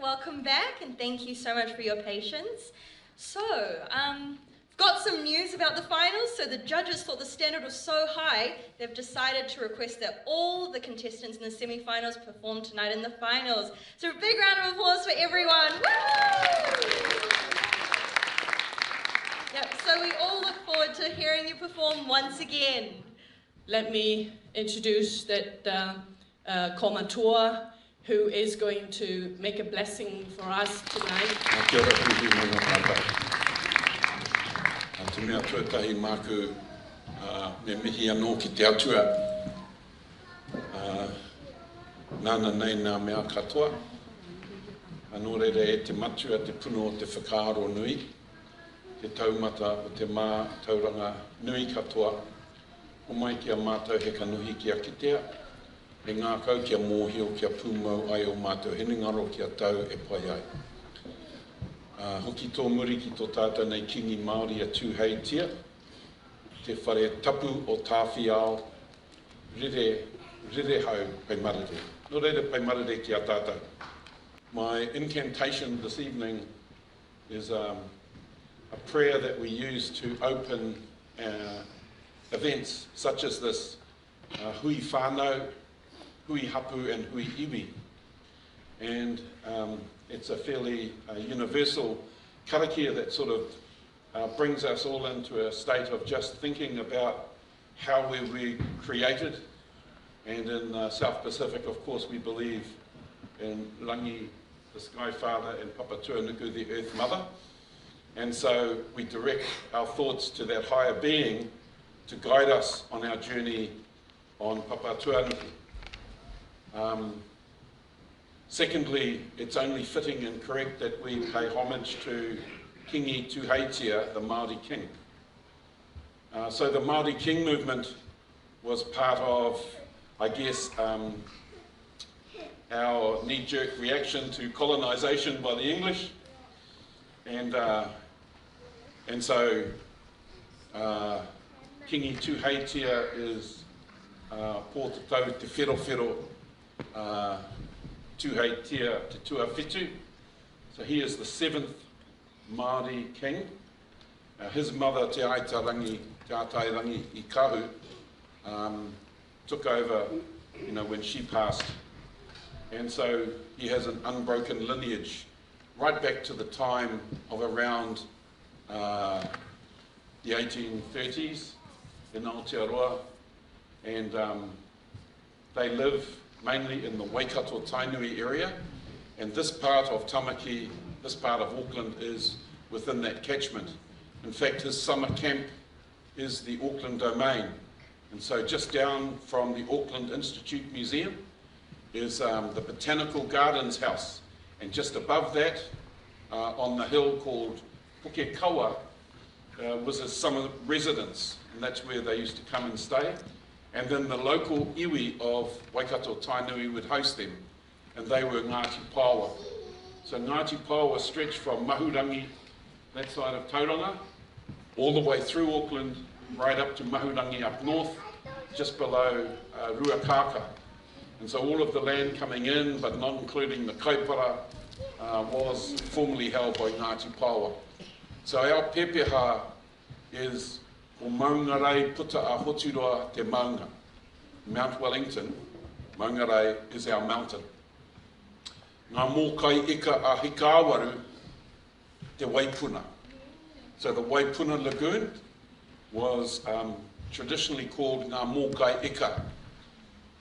welcome back, and thank you so much for your patience. So, got some news about the finals. So the judges thought the standard was so high, they've decided to request that all the contestants in the semi-finals perform tonight in the finals. So a big round of applause for everyone. Woo! Yep, so we all look forward to hearing you perform once again. Let me introduce that komatua, who is going to make a blessing for us tonight. Kia ora kuhi mana tātou. Te mea tuatahi māku me mihi anō ki te atua. Nāna nei nā mea katoa. Anō reire e te matua te puno o te whakaaro nui. Te taumata o te mā tauranga nui katoa. O mai kia mātou he kanuhi kia kitea. E ngā kau kia mōhio kia pūmau ai o mātou henengaro kia tau e pai ai. Hoki tō muri ki tō tātou nei kingi Māori a tūheitia. Te whare tapu o tāwhiao. Rere hau pai marere. No reire pai marere ki a tātou. My incantation this evening is a prayer that we use to open events such as this. Hui whānau, hui hapu and hui iwi. And it's a fairly universal karakia that sort of brings us all into a state of just thinking about how we were created. And in South Pacific, of course, we believe in Rangi, the Sky Father, and Papatuanuku, the Earth Mother. And so we direct our thoughts to that higher being to guide us on our journey on Papatuanuku. Secondly, it's only fitting and correct that we pay homage to Kingi Tuheitia, the Māori King. So the Māori King movement was part of, I guess, our knee-jerk reaction to colonisation by the English. And so Kingi Tuheitia is po te tau te whero Tuheitia te Tuawhitu. So he is the 7th Māori king. His mother, Te Aitarangi, Te Atairangi I Kahu, took over, when she passed. And so he has an unbroken lineage right back to the time of around the 1830s in Aotearoa. And they live mainly in the Waikato Tainui area, and this part of Tamaki, this part of Auckland is within that catchment. In fact, his summer camp is the Auckland Domain, and so just down from the Auckland Institute Museum is the Botanical Gardens house, and just above that, on the hill called Pukekawa, was his summer residence, and that's where they used to come and stay. And then the local iwi of Waikato Tainui would host them, and they were Ngāti Pawa. So Ngāti Pawa stretched from Mahurangi, that side of Tauranga, all the way through Auckland, right up to Mahurangi up north, just below Ruakaka. And so all of the land coming in, but not including the kaipara, was formerly held by Ngāti Pawa. So our pepeha is o Maungarai puta a Hoturoa te Maunga. Mount Wellington, Maungarai is our mountain. Ngā mōkai ika a Hikawaru, te Waipuna. So the Waipuna Lagoon was traditionally called Ngā mōkai ika.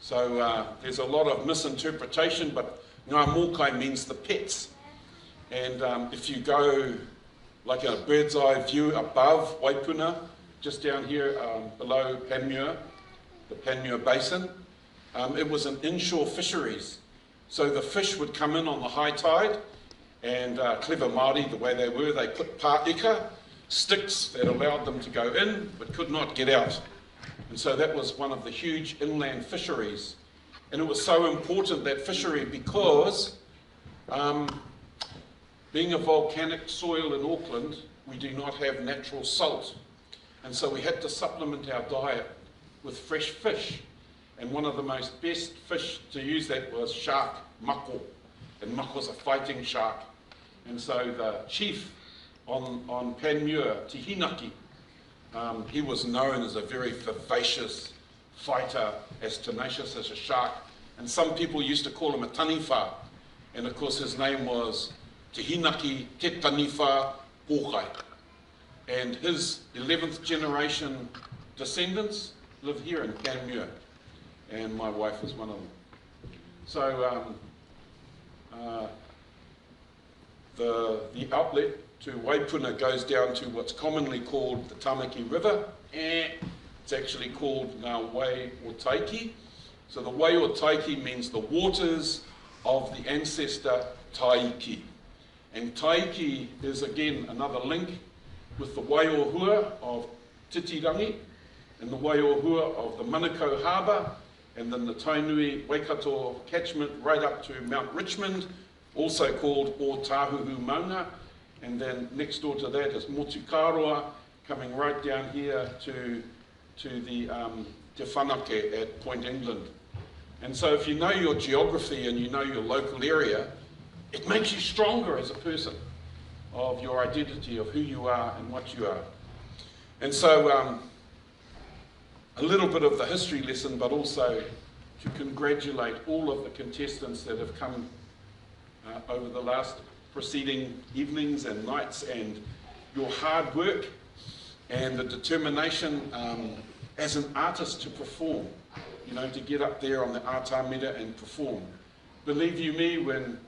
So there's a lot of misinterpretation, but Ngā mōkai means the pets. And if you go like a bird's eye view above Waipuna, just down here below Panmure, the Panmure Basin, it was an inshore fisheries. So the fish would come in on the high tide, and clever Māori, the way they were, they put pāika, sticks that allowed them to go in, but could not get out. And so that was one of the huge inland fisheries. And it was so important, that fishery, because being a volcanic soil in Auckland, we do not have natural salt. And so we had to supplement our diet with fresh fish. And one of the most best fish to use that was shark mako. and Mako's a fighting shark. And so the chief on Panmure, Te Hinaki, he was known as a very vivacious fighter, as tenacious as a shark. And some people used to call him a taniwha. And of course his name was Te Hinaki Te Taniwha Pōkai. And his 11th generation descendants live here in Panmure. And my wife is one of them. So the outlet to Waipuna goes down to what's commonly called the Tamaki River. It's actually called Ngā Wai o Taiki. So the Wai o Taiki means the waters of the ancestor Taiki. And Taiki is again another link with the Waiohua of Titirangi and the Waiohua of the Manukau Harbour, and then the Tainui Waikato catchment right up to Mount Richmond, also called Ōtāhuhu Maunga. And then next door to that is Motukaroa, coming right down here to the Te Whanake at Point England. And so if you know your geography and you know your local area, it makes you stronger as a person of your identity, of who you are and what you are. And so a little bit of the history lesson, but also to congratulate all of the contestants that have come over the last preceding evenings and nights, and your hard work and the determination as an artist to perform, you know, to get up there on the ātāmera and perform. Believe you me, when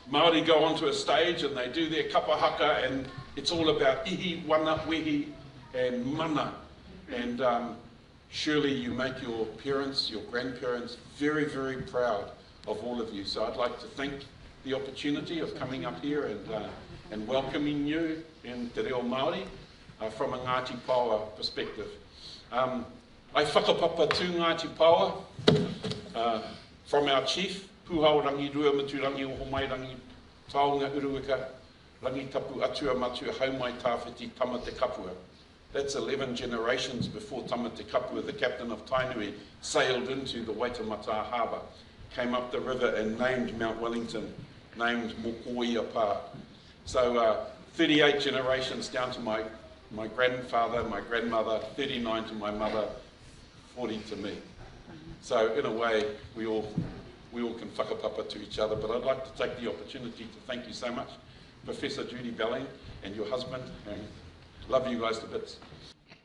Māori go onto a stage and they do their kapa haka, and it's all about ihi, wana, wehi and mana. And surely you make your parents, your grandparents very, very proud of all of you. So I'd like to thank the opportunity of coming up here and welcoming you in Te Reo Māori from a Ngāti Paoa perspective. I whakapapa tū Ngāti Paoa from our chief, Pūhau rangi rua matu rangi o homai rangi taonga uruika, rangi tapu atua matu haumai tāwhiti tama te kapua. That's 11 generations before Tama Te Kapua, the captain of Tainui, sailed into the Waitemata Harbour, came up the river and named Mount Wellington, named Mokoia Pa. So 38 generations down to my grandfather, my grandmother, 39 to my mother, 40 to me. So in a way, we all can whakapapa to each other, but I'd like to take the opportunity to thank you so much, Professor Judy Belling and your husband, and love you guys to bits.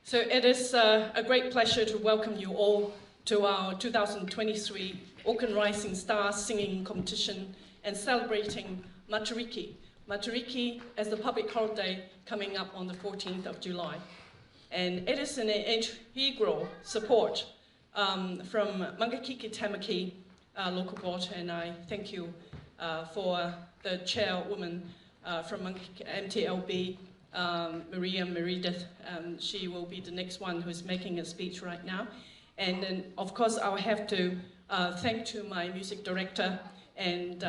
So it is a great pleasure to welcome you all to our 2023 Auckland Rising Stars Singing Competition and celebrating Matariki. Matariki as the public holiday coming up on the 14th of July. And it is an integral support from Mangakiki Tamaki local board, and I thank you for the chairwoman from MTLB, Maria Meredith. She will be the next one who's making a speech right now. And then, of course, I'll have to thank to my music director and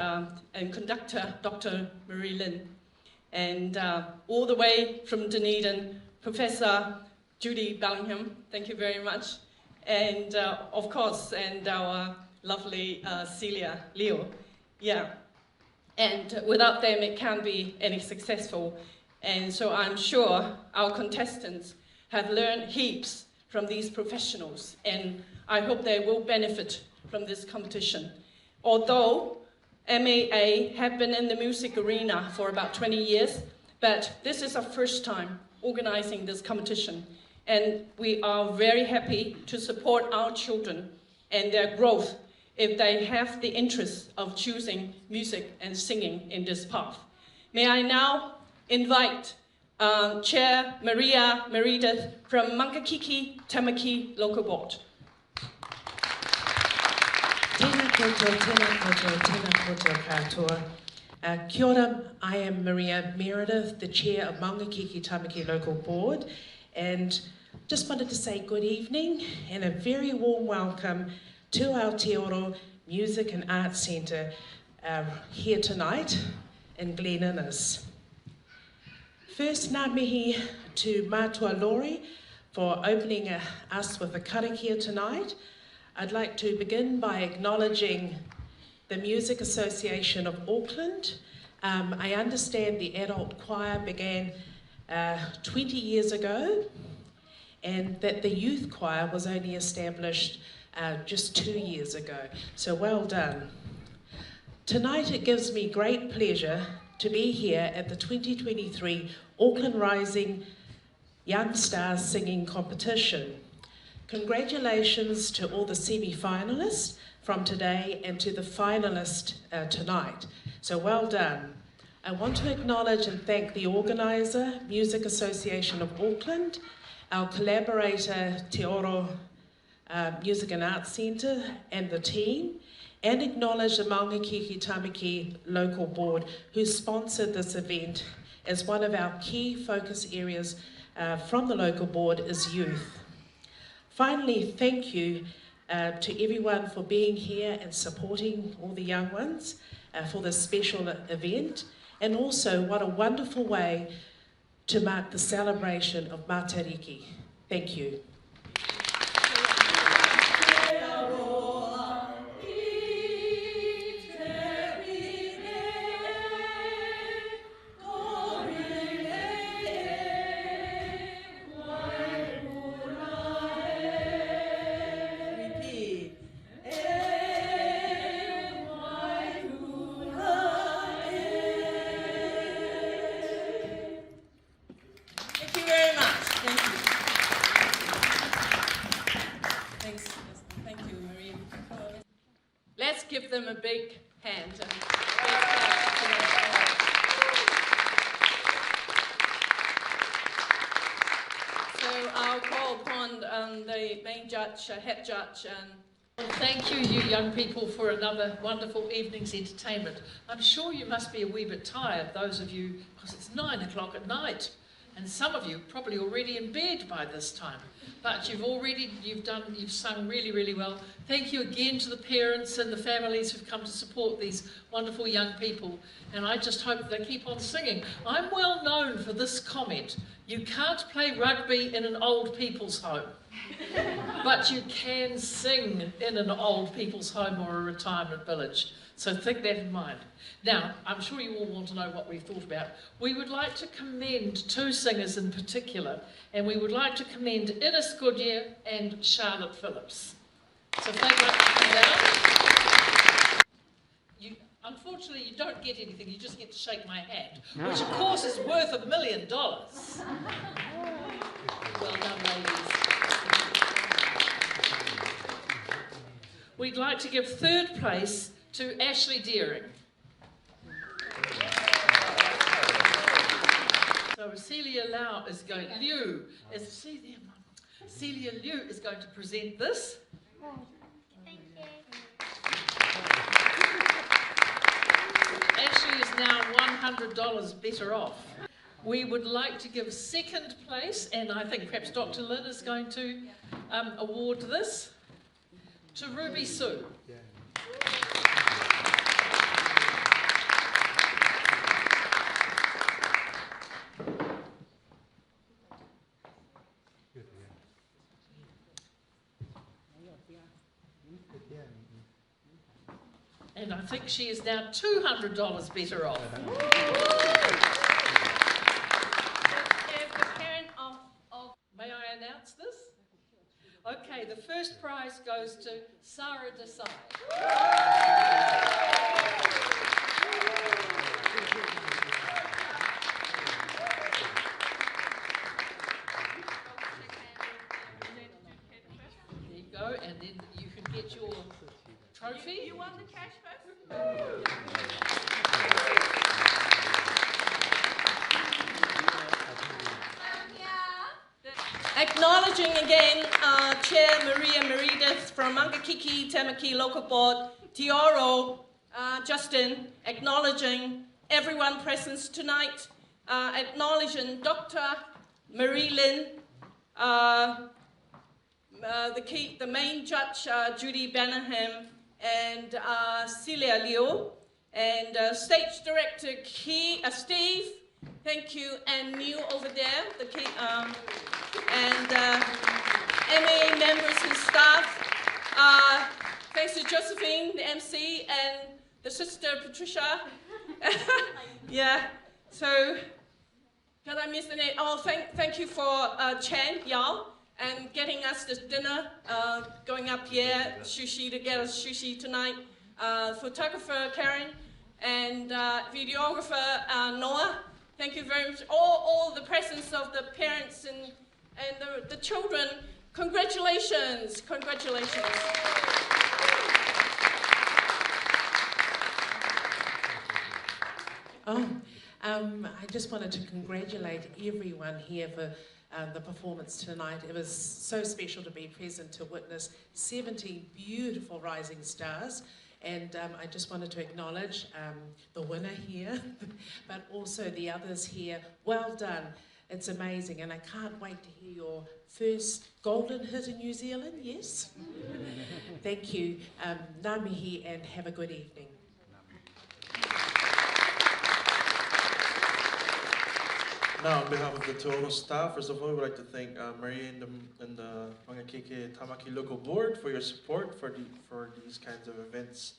conductor, Dr. Marie Lynn. And all the way from Dunedin, Professor Judy Bellingham, thank you very much. And of course, and our lovely Celia Leo. Yeah. And without them, it can't be any successful. And so I'm sure our contestants have learned heaps from these professionals, and I hope they will benefit from this competition. Although MAA have been in the music arena for about 20 years, but this is our first time organizing this competition, and we are very happy to support our children and their growth if they have the interest of choosing music and singing in this path. May I now invite Chair Maria Meredith from Mangakiki Tamaki Local Board. Tēnā koutou katoa. Kia ora, I am Maria Meredith, the Chair of Mangakiki Tamaki Local Board, and just wanted to say good evening and a very warm welcome to our Te Oro Music and Arts Centre here tonight in Glen Innes. First, ngā mihi to Mātua Lori for opening us with a karakia tonight. I'd like to begin by acknowledging the Music Association of Auckland. I understand the adult choir began 20 years ago, and that the youth choir was only established just 2 years ago. So well done. Tonight it gives me great pleasure to be here at the 2023 Auckland Rising Young Stars Singing Competition. Congratulations to all the semi-finalists from today and to the finalist tonight. So well done. I want to acknowledge and thank the organiser, Music Association of Auckland, our collaborator, Te Oro Music and Arts Centre, and the team, and acknowledge the Maungakiki Tamaki Local Board who sponsored this event, as one of our key focus areas from the local board is youth. Finally, thank you to everyone for being here and supporting all the young ones for this special event, and also what a wonderful way to mark the celebration of Matariki. Thank you. Let's give them a big hand. So I'll call upon the main judge, head judge. Well, thank you, you young people, for another wonderful evening's entertainment. I'm sure you must be a wee bit tired, those of you, because it's 9 o'clock at night. And some of you probably already in bed by this time. But you've sung really, really well. Thank you again to the parents and the families who've come to support these wonderful young people. And I just hope they keep on singing. I'm well known for this comment. You can't play rugby in an old people's home. But you can sing in an old people's home or a retirement village. So think that in mind. Now, I'm sure you all want to know what we've thought about. We would like to commend 2 singers in particular, and we would like to commend Ines Goodyear and Charlotte Phillips. So if they'd like to come down. Unfortunately, you don't get anything, you just get to shake my hand, which of course is worth $1 million. Well done, ladies. We'd like to give 3rd place to Ashley Deering. So Celia Liu is going to present this. Thank you. Ashley is now $100 better off. We would like to give 2nd place, and I think perhaps Dr. Lynn is going to award this to Ruby Sue. And I think she is now $200 better off. May I announce this? Okay, the first prize goes to Sarah Desai. There you go, and then you can get your trophy. You want the cash first? Acknowledging again Chair Maria Meredith from Maungakiki Tamaki Local Board, Te Oro, Justin, acknowledging everyone present tonight, acknowledging Dr. Marie Lynn, the main judge, Judy Bannerham, and Celia Liu, and stage director Steve, thank you, and Neil over there, and MAA members and staff. Thanks to Josephine, the MC, and the sister Patricia. Yeah, so can I miss the name? Oh, thank you for Chen Yao and getting us this dinner, going up here, sushi, to get us sushi tonight. Photographer Karen and videographer Noah. Thank you very much. All the presence of the parents and the children. Congratulations, congratulations. I just wanted to congratulate everyone here for the performance tonight. It was so special to be present to witness 17 beautiful rising stars. And I just wanted to acknowledge the winner here, but also the others here. Well done. It's amazing, and I can't wait to hear your first golden hit in New Zealand, yes? Thank you. Ngā mihi, and have a good evening. Now, on behalf of the Te Oro staff, first of all, we'd like to thank Maria and the Wangakeke Tamaki local board for your support for these kinds of events.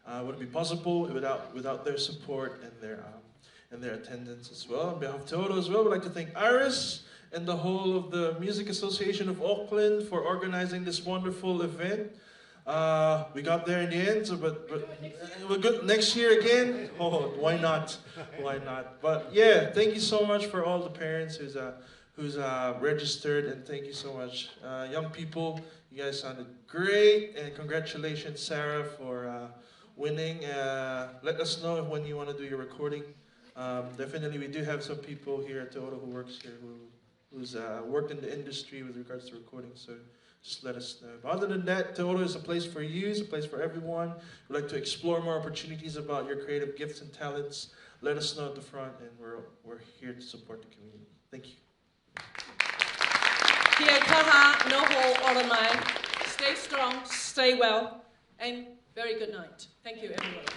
It wouldn't be possible without their support and their attendance as well. On behalf of Te Oro as well, we'd like to thank Iris and the whole of the Music Association of Auckland for organizing this wonderful event. We got there in the end, so but we're good next year again. Oh, why not? Why not? But yeah, thank you so much for all the parents who's registered, and thank you so much, young people. You guys sounded great, and congratulations, Sarah, for winning. Let us know when you want to do your recording. Definitely, we do have some people here at Te Oro who works here who's worked in the industry with regards to recording. So. Just let us know. But other than that, Te Oro is a place for you, it's a place for everyone. We'd like to explore more opportunities about your creative gifts and talents. Let us know at the front, and we're here to support the community. Thank you. Kia kaha noho ora mai. Stay strong, stay well, and very good night. Thank you, everyone.